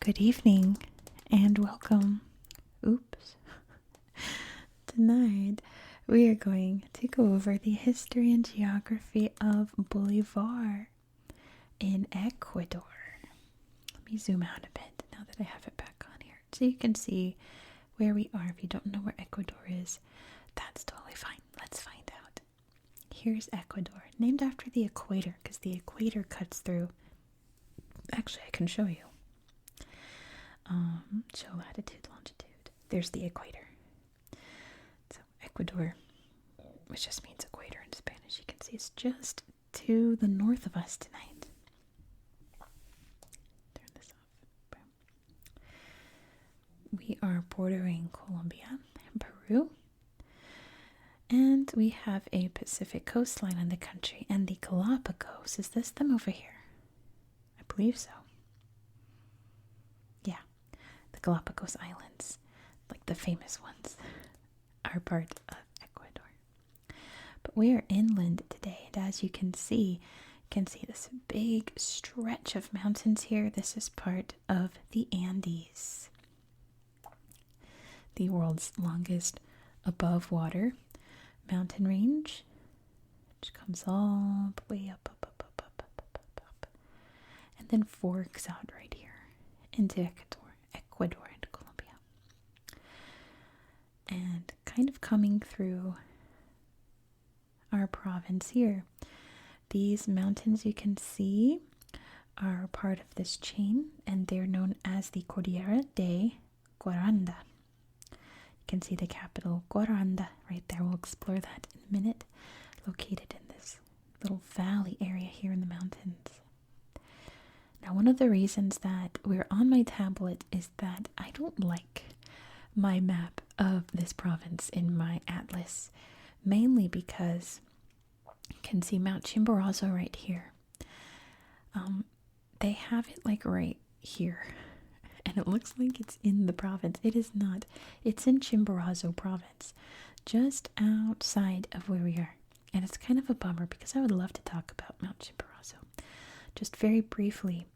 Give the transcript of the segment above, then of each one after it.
Good evening and welcome. Oops. Tonight we are going to go over the history and geography of Bolívar in Ecuador. Let me zoom out a bit now that I have it back on here so you can see where we are. If you don't know where Ecuador is, that's totally fine. Let's find out. Here's Ecuador, named after the equator because the equator cuts through. Actually, I can show you. Show latitude, longitude. There's the equator. So Ecuador, which just means equator in Spanish. You can see it's just to the north of us tonight. Turn this off. We are bordering Colombia and Peru. And we have a Pacific coastline on the country. And the Galapagos, is this them over here? I believe so. Yeah, the Galapagos Islands, like the famous ones, are part of Ecuador. But we are inland today, and as you can see this big stretch of mountains here. This is part of the Andes, the world's longest above water mountain range, which comes all the way up, and then forks out right here into Ecuador and Colombia. And kind of coming through our province here. These mountains you can see are part of this chain, and they're known as the Cordillera de Guaranda. You can see the capital, Guaranda, right there. We'll explore that in a minute. Located in this little valley area here in the mountains. Now, one of the reasons that we're on my tablet is that I don't like my map of this province in my atlas, mainly because you can see Mount Chimborazo right here. They have it like right here, and it looks like it's in the province. It is not. It's in Chimborazo province, just outside of where we are. And it's kind of a bummer because I would love to talk about Mount Chimborazo. Just very briefly,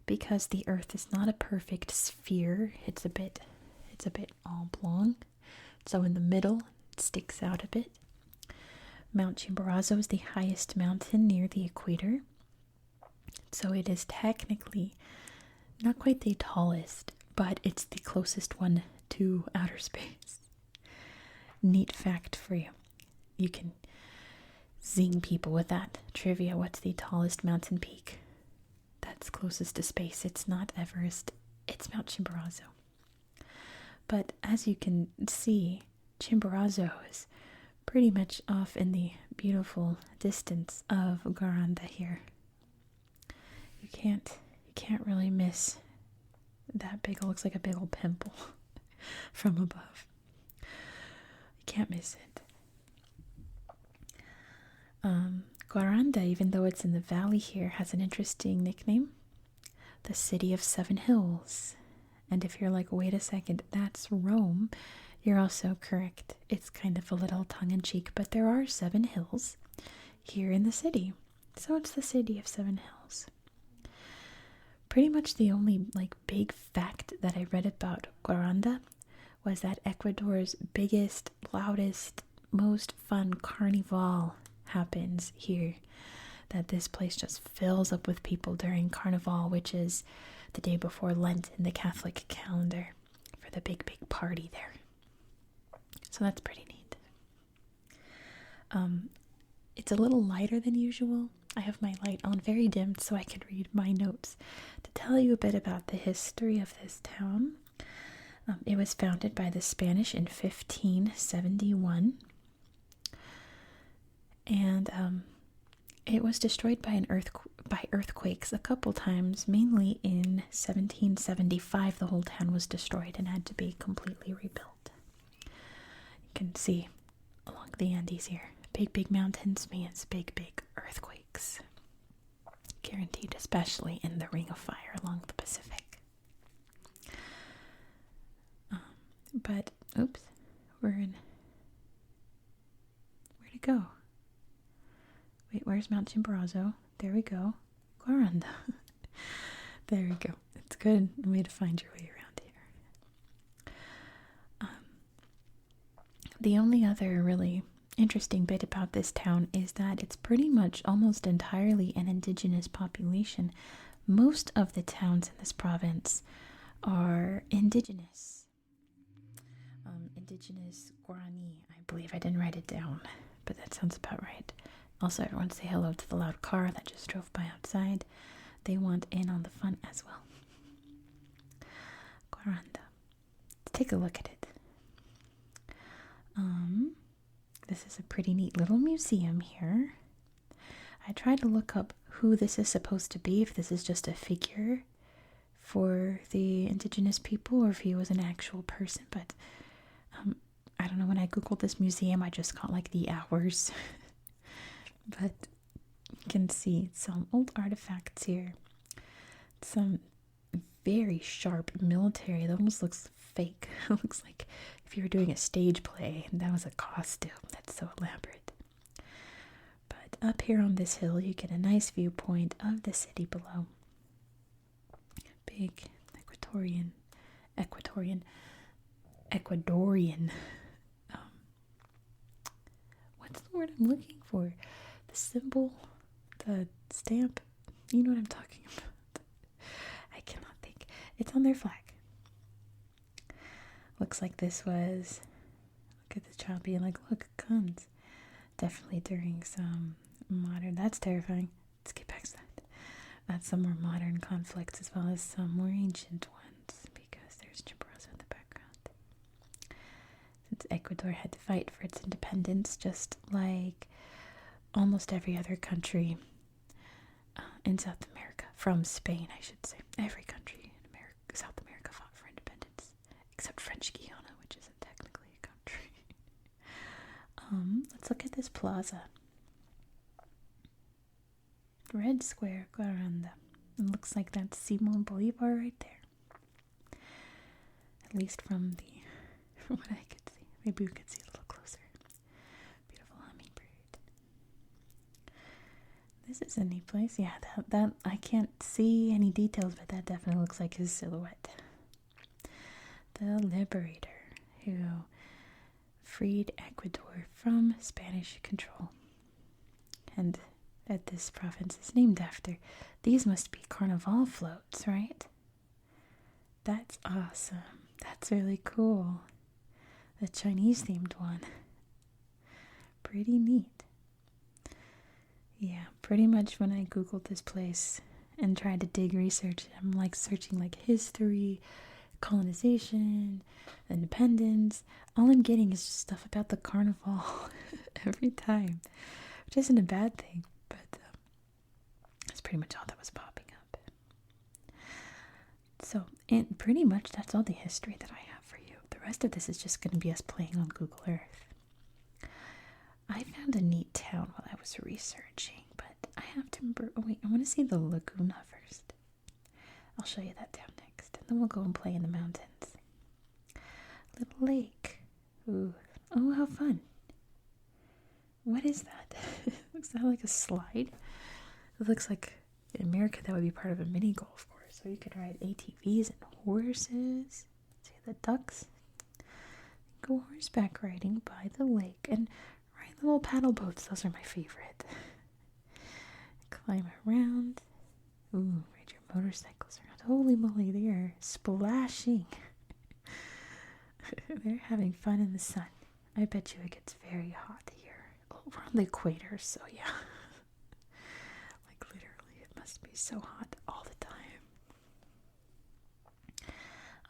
because the earth is not a perfect sphere. It's a bit oblong. So in the middle, it sticks out a bit. Mount Chimborazo is the highest mountain near the equator. So it is technically not quite the tallest, but it's the closest one to outer space. Neat fact for you. You can zing people with that trivia. What's the tallest mountain peak that's closest to space? It's not Everest, it's Mount Chimborazo. But as you can see, Chimborazo is pretty much off in the beautiful distance of Guaranda here. You can't really miss that big, it looks like a big old pimple from above. You can't miss it. Guaranda, even though it's in the valley here, has an interesting nickname, the City of Seven Hills. And if you're like, wait a second, that's Rome, you're also correct. It's kind of a little tongue-in-cheek, but there are 7 hills here in the city. So it's the City of Seven Hills. Pretty much the only like big fact that I read about Guaranda was that Ecuador's biggest, loudest, most fun carnival happens here. That this place just fills up with people during Carnival, which is the day before Lent in the Catholic calendar, for the big party there. So that's pretty neat. It's a little lighter than usual. I have my light on very dimmed so I can read my notes. To tell you a bit about the history of this town, it was founded by the Spanish in 1571. And it was destroyed by earthquakes a couple times. Mainly in 1775, the whole town was destroyed and had to be completely rebuilt. You can see along the Andes here, big mountains means big earthquakes. Guaranteed, especially in the Ring of Fire along the Pacific. But, oops, where'd it go? Wait, where's Mount Chimborazo? There we go. Guaranda. There we go. It's good way to find your way around here. The only other really interesting bit about this town is that it's pretty much almost entirely an indigenous population. Most of the towns in this province are indigenous. Indigenous Guarani, I believe. I didn't write it down, but that sounds about right. Also, everyone say hello to the loud car that just drove by outside. They want in on the fun as well. Guaranda. Let's take a look at it. This is a pretty neat little museum here. I tried to look up who this is supposed to be, if this is just a figure for the indigenous people or if he was an actual person, but I don't know, when I googled this museum I just got like the hours. But you can see some old artifacts here, some very sharp military that almost looks fake. It looks like if you were doing a stage play and that was a costume. That's so elaborate. But up here on this hill you get a nice viewpoint of the city below. Big Ecuadorian what's the word I'm looking for? The symbol, the stamp, you know what I'm talking about. I cannot think. It's on their flag. Looks like this was, look at the child being like, look, guns. Definitely during some modern, that's terrifying. Let's get back to that. That's some more modern conflicts as well as some more ancient ones, because there's Chimborazo in the background. Since Ecuador had to fight for its independence, just like almost every other country in South America, from Spain, I should say. Every country in America, South America fought for independence, except French Guiana, which isn't technically a country. Let's look at this plaza. Red Square, Guaranda. It looks like that's Simon Bolivar right there. At least from what I could see. Maybe we could see a little closer. Beautiful hummingbird. This is a neat place. Yeah, that I can't see any details, but that definitely looks like his silhouette. The liberator who freed Ecuador from Spanish control. And that this province is named after. These must be carnival floats, right? That's awesome. That's really cool. The Chinese themed one. Pretty neat. Yeah, pretty much when I googled this place and tried to dig research, I'm like searching like history, colonization, independence. All I'm getting is just stuff about the carnival every time, which isn't a bad thing. That's pretty much all that was popping up. So, and pretty much that's all the history that I have for you. The rest of this is just going to be us playing on Google Earth. I found a neat town while I was researching, but I have to remember. Oh wait, I want to see the Laguna first. I'll show you that town next, and then we'll go and play in the mountains. Little lake. Ooh. Oh, how fun. What is that? Looks that like a slide? It looks like in America that would be part of a mini golf course. So you could ride ATVs and horses. See the ducks? Go horseback riding by the lake and ride little paddle boats. Those are my favorite. Climb around. Ooh, ride your motorcycles around. Holy moly, they are splashing. They're having fun in the sun. I bet you it gets very hot here. Oh, we're on the equator, so yeah. Must be so hot all the time.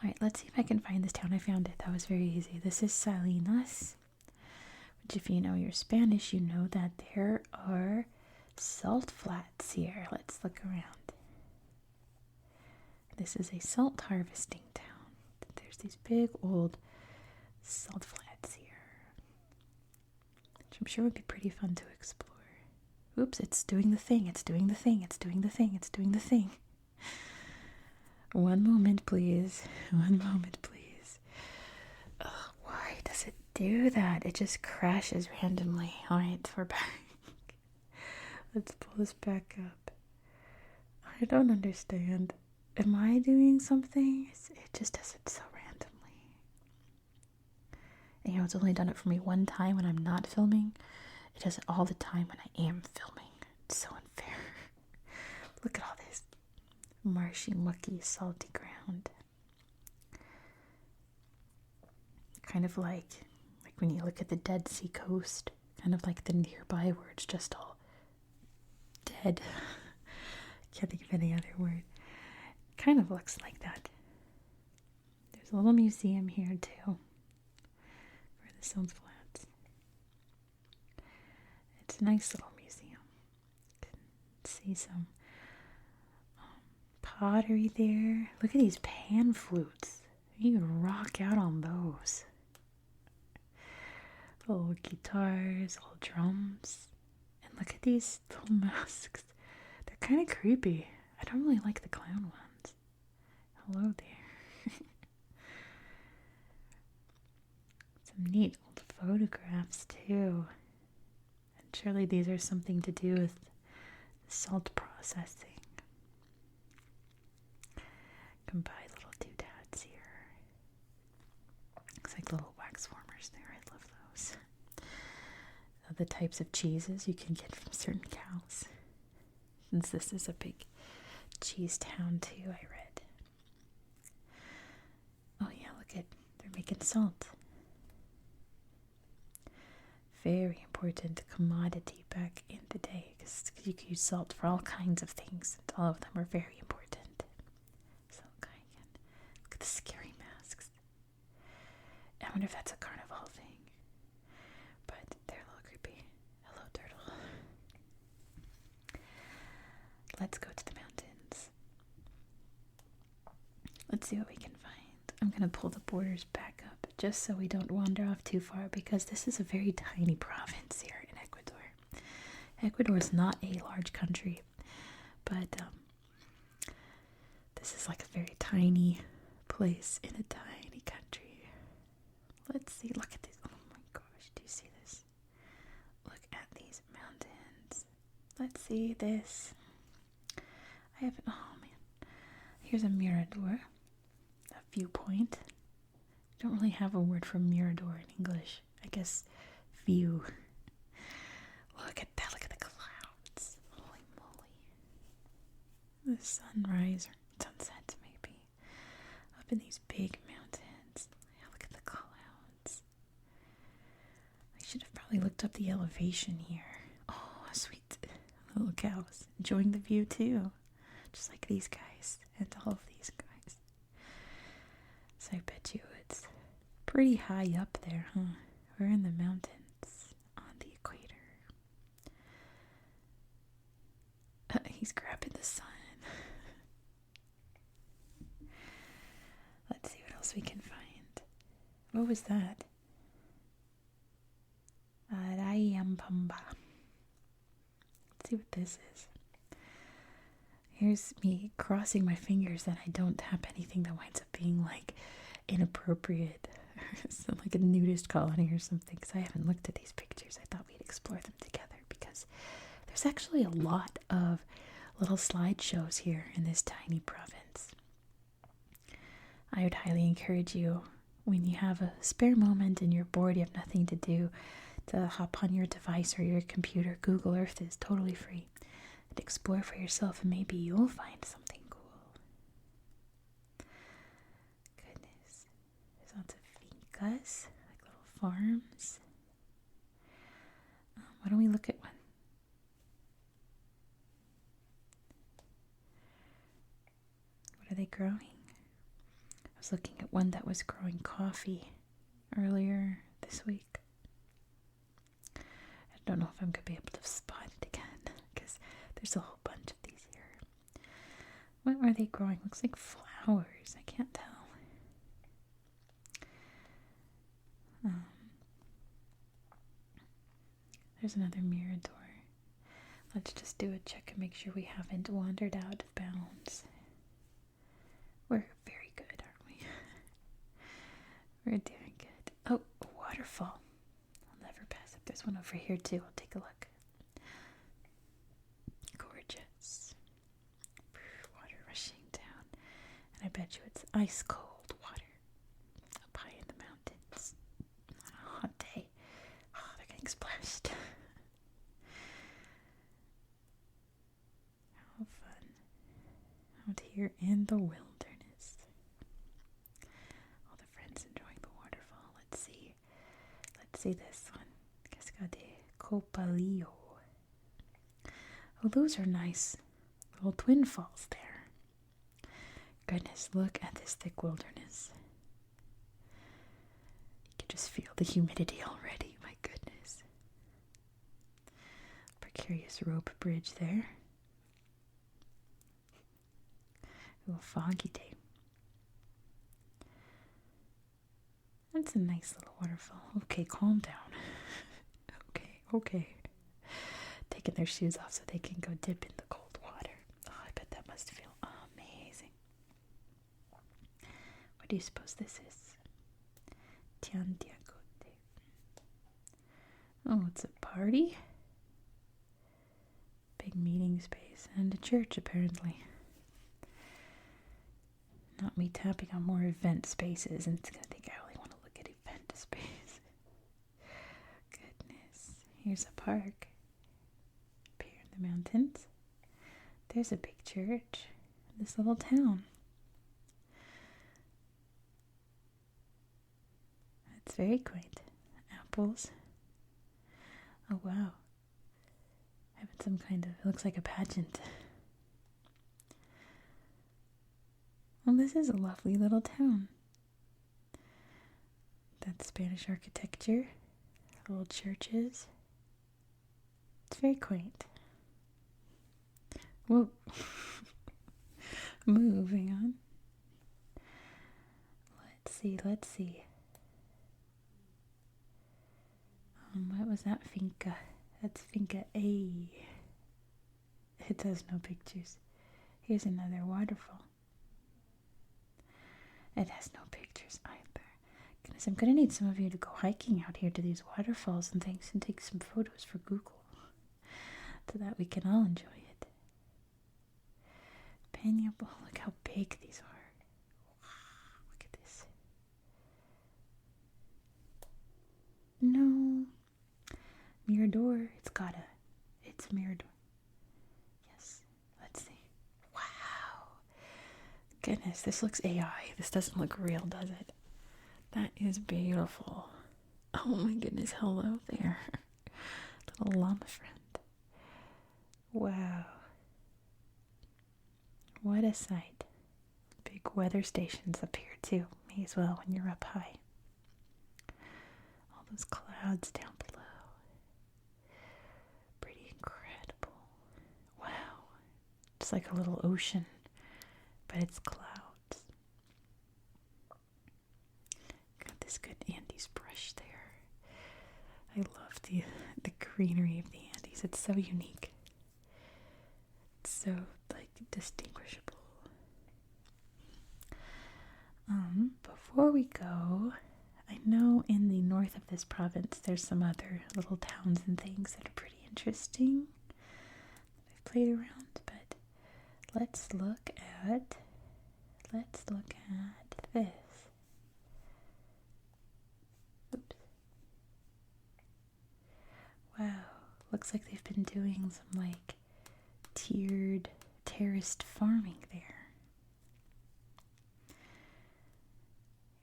Alright, let's see if I can find this town. I found it. That was very easy. This is Salinas, which if you know your Spanish, you know that there are salt flats here. Let's look around. This is a salt harvesting town. There's these big old salt flats here, which I'm sure would be pretty fun to explore. Oops, it's doing the thing, it's doing the thing, it's doing the thing, it's doing the thing. One moment, please. One moment, please. Ugh, why does it do that? It just crashes randomly. Alright, we're back. Let's pull this back up. I don't understand. Am I doing something? It just does it so randomly. And it's only done it for me one time when I'm not filming. It does it all the time when I am filming. It's so unfair. Look at all this marshy, mucky, salty ground. Kind of like when you look at the Dead Sea coast, kind of like the nearby where it's just all dead. Can't think of any other word. Kind of looks like that. There's a little museum here too, for the Stones Flats. It's a nice little museum. You can see some pottery there. Look at these pan flutes. You can rock out on those. Little guitars, little drums. And look at these little masks. They're kind of creepy. I don't really like the clown ones. Hello there. Some neat old photographs too. And surely these are something to do with salt processing. Can buy little doodads here. Looks like little wax warmers there. I love those. The types of cheeses you can get from certain cows. Since this is a big cheese town too, I read. Oh yeah, look at, they're making salt. Very important commodity back in the day, because you could use salt for all kinds of things, and all of them are very important. So look at the scary masks. I wonder if that's a carnival thing. But they're a little creepy. Hello, turtle. Let's go to the mountains. Let's see what we can find. I'm going to pull the borders back up just so we don't wander off too far, because this is a very tiny province here in Ecuador. Ecuador is not a large country, but this is like a very tiny place in a tiny country. Let's see. Look at this. Oh my gosh. Do you see this? Look at these mountains. Let's see this. I haven't. Oh man. Here's a mirador. A viewpoint. I don't really have a word for mirador in English. I guess view. Look at that. Look at the clouds. Holy moly. The sunrise or sunset maybe. Up in these big mountains. Yeah, look at the clouds. I should have probably looked up the elevation here. Oh, sweet. Little cows. Enjoying the view too. Just like these guys. And all of these guys. So I bet you it's pretty high up there, huh? We're in the mountains on the equator. He's grabbing the sun. Let's see what else we can find. What was that? Arayampamba. Let's see what this is. Here's me crossing my fingers that I don't tap anything that winds up being like inappropriate. So like a nudist colony or something, because I haven't looked at these pictures. I thought we'd explore them together, because there's actually a lot of little slideshows here in this tiny province. I would highly encourage you, when you have a spare moment and you're bored, you have nothing to do, to hop on your device or your computer. Google Earth is totally free. And explore for yourself, and maybe you'll find something cool. Goodness. There's lots of fincas, like little farms. Why don't we look at one? What are they growing? I was looking at one that was growing coffee earlier this week. I don't know if I'm going to be able to spot it again, because there's a whole bunch of these here. What are they growing? Looks like flowers. I can't tell. There's another mirador. Let's just do a check and make sure we haven't wandered out of bounds. We're very good, aren't we? We're doing good. Oh, a waterfall. I'll never pass up. There's one over here too. I'll take a look. Gorgeous. Water rushing down. bet you it's ice cold water up high in the mountains on a hot day. Oh, they're getting splashed. How fun. Out here in the wilderness. All the friends enjoying the waterfall. Let's see this one. Cascade Copalillo. Oh, those are nice little twin falls there. Goodness, look at this thick wilderness. You can just feel the humidity already. My goodness. Precarious rope bridge there. A foggy day. That's a nice little waterfall. Okay, calm down. Okay. Taking their shoes off so they can go dip in the cold water. Oh, I bet that must feel amazing. What do you suppose this is? Tiantiagote. Oh, it's a party? Big meeting space and a church, apparently. Not me tapping on more event spaces, and it's gonna think I only want to look at event space. Goodness. Here's a park. Up here in the mountains. There's a big church. This little town. It's very quaint. Apples. Oh wow. Having some kind of, it looks like a pageant. Well, this is a lovely little town. That's Spanish architecture, little churches. It's very quaint. Whoa. Moving on. Let's see. What was that finca? That's finca A. It has no pictures. Here's another waterfall. It has no pictures either. Goodness, I'm gonna need some of you to go hiking out here to these waterfalls and things and take some photos for Google so that we can all enjoy it. Pineapple, look how big these are. Wow, look at this. No. Mirador, it's a Mirador. Yes, let's see. Wow. Goodness, this looks AI. This doesn't look real, does it? That is beautiful. Oh my goodness, hello there. Little llama friend. Wow. What a sight. Big weather stations up here too. May as well when you're up high. All those clouds down below. Pretty incredible. Wow. It's like a little ocean, but it's clouds. Got this good Andes brush there. I love the greenery of the Andes. It's so unique. It's so distinguishable. Before we go, I know in the north of this province there's some other little towns and things that are pretty interesting that I've played around, but let's look at this. Oops. Wow, looks like they've been doing some tiered terraced farming there.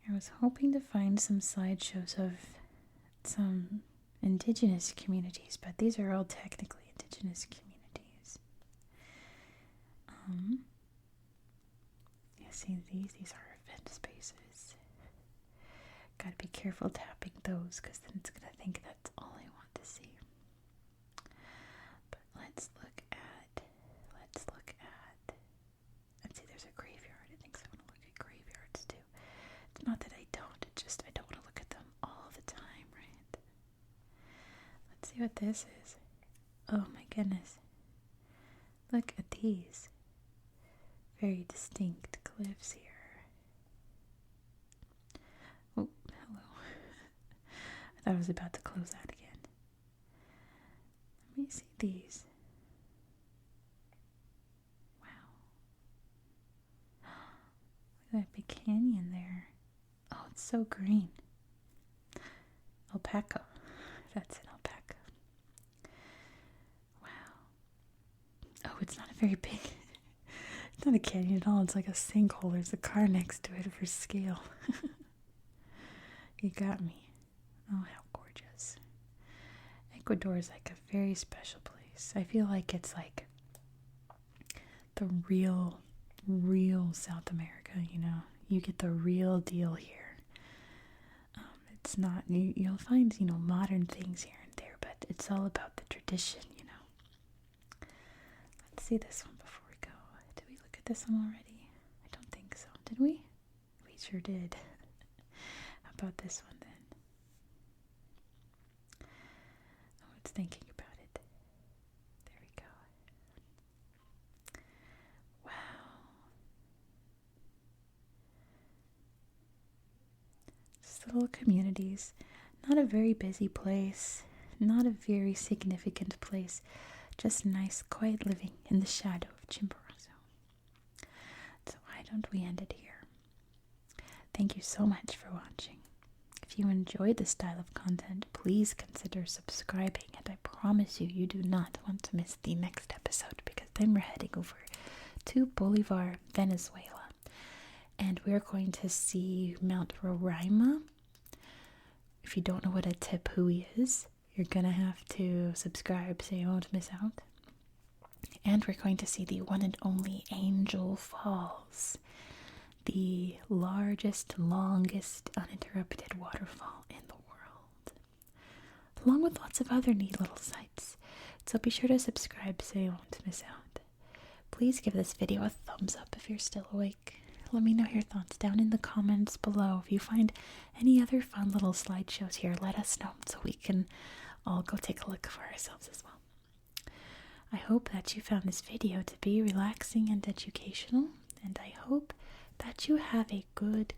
I was hoping to find some slideshows of some indigenous communities, but these are all technically indigenous communities. Yeah, see these are event spaces. Gotta be careful tapping those because then it's gonna think that's all I want to see. But let's look at see, there's a graveyard. I think so. I want to look at graveyards too. It's not that I don't, it's just I don't want to look at them all the time, right? Let's see what this is. Oh my goodness. Look at these. Very distinct cliffs here. Oh, hello. I thought I was about to close that again. Let me see these. That big canyon there. Oh, it's so green. Alpaca. That's an alpaca. Wow. Oh, it's not a very big. It's not a canyon at all. It's like a sinkhole. There's a car next to it for scale. You got me. Oh, how gorgeous. Ecuador is like a very special place. I feel like it's like the real South America, you know. You get the real deal here. It's not, you'll find, you know, modern things here and there, but it's all about the tradition, you know. Let's see this one before we go. Did we look at this one already? I don't think so. Did we? We sure did. How about this one then? Oh, it's thinking about it. There we go. Wow. Just little communities. Not a very busy place. Not a very significant place. Just nice, quiet living in the shadow of Chimborazo. So why don't we end it here? Thank you so much for watching. If you enjoyed this style of content, please consider subscribing, and I promise you, you do not want to miss the next episode, because then we're heading over to Bolívar, Venezuela, and we're going to see Mount Roraima. If you don't know what a tepuy is, you're gonna have to subscribe so you won't miss out. And we're going to see the one and only Angel Falls, the largest, longest, uninterrupted waterfall in the world, along with lots of other neat little sights. So be sure to subscribe so you won't miss out. Please give this video a thumbs up if you're still awake. Let me know your thoughts down in the comments below. If you find any other fun little slideshows here, let us know so we can all go take a look for ourselves as well. I hope that you found this video to be relaxing and educational, and I hope that you have a good